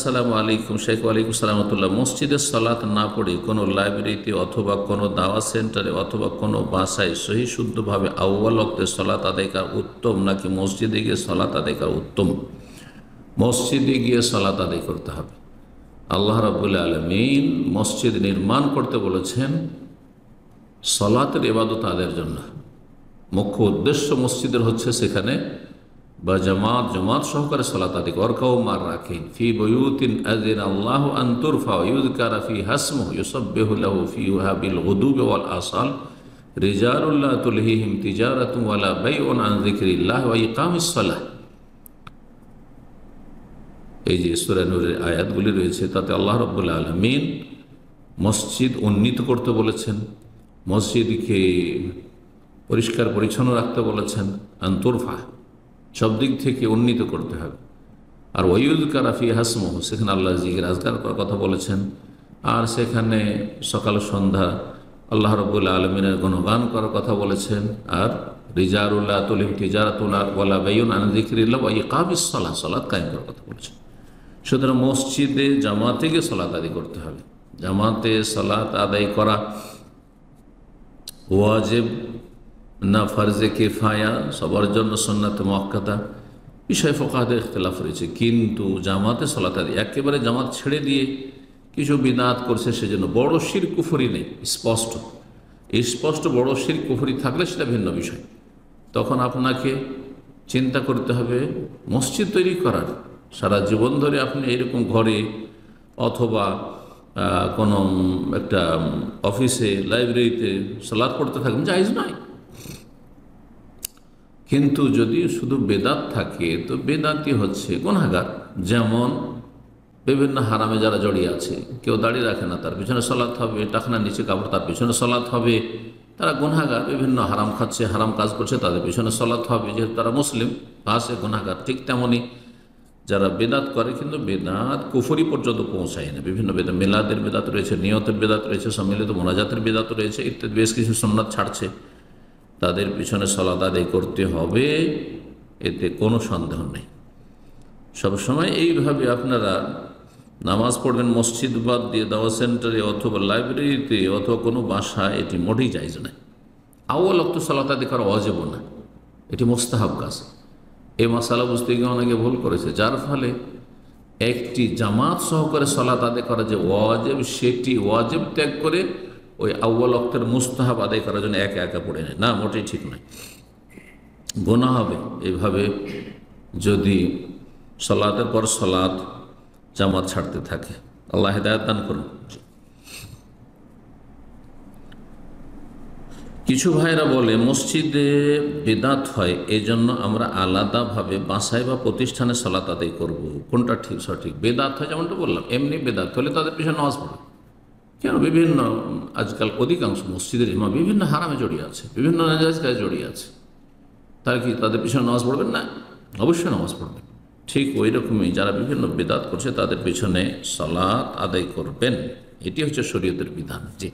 আসসালামু আলাইকুম শেখ। ওয়ালাইকুম সালামতুল্লাহ। মসজিদে সালাত না পড়ে কোনো লাইব্রেরিতে অথবা কোনো দাওয়া সেন্টারে অথবা কোনো বাসায় সহি শুদ্ধভাবে আউয়াল ওয়াক্তে সালাত আদায় করা উত্তম নাকি মসজিদে গিয়ে সালাত আদায় করা উত্তম? মসজিদে গিয়ে সালাত আদায় করতে হবে। আল্লাহ রাব্বুল আলামিন মসজিদ নির্মাণ করতে বলেছেন সালাতের ইবাদত আদায়ের জন্য। মুখ্য উদ্দেশ্য মসজিদের হচ্ছে সেখানে বা জমাত সহকারে সালাত আদায় ওয়ারকাউ মার রাখিন ফি বুয়ুতিন আযিনা আল্লাহু আন তুরফা ওয়া ইউযকারা ফি হাসমুহু ইউসাব্বিহু লাহু ফিহা বিল গুদুবি ওয়াল আসাল রিজালুন লা তুলহিহিম তিজারাতুন ওয়ালা বাইউন আন যিকরিল্লাহ ওয়া ইকামিস সালাহ। এই যে সূরা নূরের আয়াতগুলি রয়েছে তাতে আল্লাহ রাব্বুল আলামিন মসজিদ উন্নীত করতে বলেছেন, মসজিদকে পরিষ্কার পরিচ্ছন্ন রাখতে বলেছেন, আনতুরফা সব দিক থেকে উন্নীত করতে হবে। আর ওয়ায়ুযকারা ফি হাসমুহু সেখানে আল্লাহ জিকির আজকার করার কথা বলেছেন, আর সেখানে সকাল সন্ধ্যা আল্লাহ রাব্বুল আলামিনের গুণগান করার কথা বলেছেন। আর রিজালুন লা তুলহিহিম তিজারাতুন ওয়ালা বাইউন আন যিকরিল্লাহ ওয়া ইকামিস সালাহ সালাত কায়েম করার কথা বলেছেন। সুতরাং মসজিদে জামাতে গিয়ে সালাত আদায় করতে হবে। জামাতে সালাত আদায় করা ওয়াজিব না ফরজে কিফায়া, সবার জন্য সুন্নাত মুআক্কাদা, বিষয় ফুকাহাদের ইখতিলাফ রয়েছে। কিন্তু জামাতে সালাত আদায় একেবারে জামাত ছেড়ে দিয়ে কিছু বিদআত করছে সেজন্য বড় শিরক কুফরি নেই, স্পষ্ট বড় শিরক কুফরি থাকলে সেটা ভিন্ন বিষয়। তখন আপনাকে চিন্তা করতে হবে মসজিদ তৈরি করার। সারা জীবন ধরে আপনি এরকম ঘরে অথবা কোনো একটা অফিসে লাইব্রেরিতে সালাত পড়তে থাকবেন, জায়েজ নয়। কিন্তু যদি শুধু বেদাত থাকে তো বেদাতি হচ্ছে গুনাহগার। যেমন বিভিন্ন হারামে যারা জড়িয়ে আছে, কেউ দাড়ি রাখে না তার পিছনে সালাত হবে, টাকনার নিচে কাপড় তার পিছনে সালাত হবে, তারা গুনাহগার। বিভিন্ন হারাম খাচ্ছে, হারাম কাজ করছে, তাদের পিছনে সালাত হবে, যেহেতু তারা মুসলিম ফাসিক গুনাহগার। ঠিক তেমনই যারা বেদাত করে কিন্তু বেদাত কুফরি পর্যন্ত পৌঁছায় না। বিভিন্ন বেদাত, মিলাদের বেদাত রয়েছে, নিয়তের বেদাত রয়েছে, সম্মিলিত মোনাজাতের বেদাত রয়েছে ইত্যাদি বেশ কিছু সুন্নাত ছাড়ছে, তাদের পিছনে সালাত আদায় করতে হবে, এতে কোনো সন্দেহ নেই। সবসময় এইভাবে আপনারা নামাজ পড়বেন মসজিদ বাদ দিয়ে দাওয়া সেন্টারে অথবা লাইব্রেরিতে অথবা কোনো বাসায়, এটি মোটেই জায়েজ নয়। আউয়াল ওয়াক্তে সালাত আদায় করা ওয়াজিব না, এটি মুস্তাহাব কাজ। এই মাসালা বুঝতে গিয়ে অনেকে ভুল করেছে, যার ফলে একটি জামাত সহকারে সালাত আদায় করা যে ওয়াজিব, সেটি ওয়াজিব ত্যাগ করে ওই আউয়াল ওয়াক্তের মুস্তাহাব আদায় করার জন্য একা একা পড়ে নেয়, না, মোটেই ঠিক নয়, গুনাহ হবে। এইভাবে যদি সালাতের পর সালাত জামাত ছাড়তে থাকে। আল্লাহ হিদায়াত দান করুন। কিছু ভাইরা বলে মসজিদে বিদআত হয়, এই জন্য আমরা আলাদাভাবে বাসায় বা প্রতিষ্ঠানে সালাত আদায় করব। কোনটা ঠিক সঠিক? বেদাত হয় যেমনটা বললাম, এমনি বেদাত হলে তাদের পিছনে নামাজ পড়বে কেন? বিভিন্ন আজকাল অধিকাংশ মসজিদের ইমাম বিভিন্ন হারামে জড়িয়ে আছে, বিভিন্ন নাজায়েজ কাজে জড়িয়ে আছে, তারা কি তাদের পিছনে নামাজ পড়বেন না? অবশ্যই নামাজ পড়বেন। ঠিক ওই রকমই যারা বিভিন্ন বিদআত করছে তাদের পিছনে সালাত আদায় করবেন। এটি হচ্ছে শরীয়তের বিধান। জি,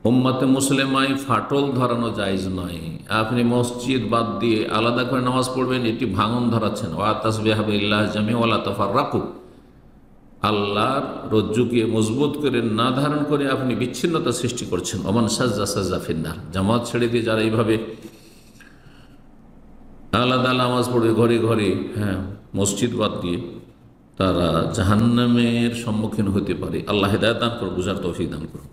উম্মতে মুসলিমায় ফাটল ধরানো জায়েজ নয়। আপনি মসজিদ বাদ দিয়ে আলাদা করে নামাজ পড়বেন, এটি ভাঙন ধরাচ্ছেন। ওয়া তাসবিহু বিল্লাহ জামিআ ওয়া লা তাফাররাকু, আল্লাহর রজ্জুকে মজবুত করে না ধারণ করে আপনি বিচ্ছিন্নতা সৃষ্টি করছেন। ওমান সাজ্জা সাজ্জা ফিন্নার, জামাত ছেড়ে দিয়ে যারা এইভাবে আলাদা নামাজ পড়বে ঘরে ঘরে, হ্যাঁ, মসজিদ বাদ দিয়ে, তারা জাহান্নামের সম্মুখীন হতে পারে। আল্লাহ হিদায়াত দান করুন, বুঝার তৌফিক দান করুন।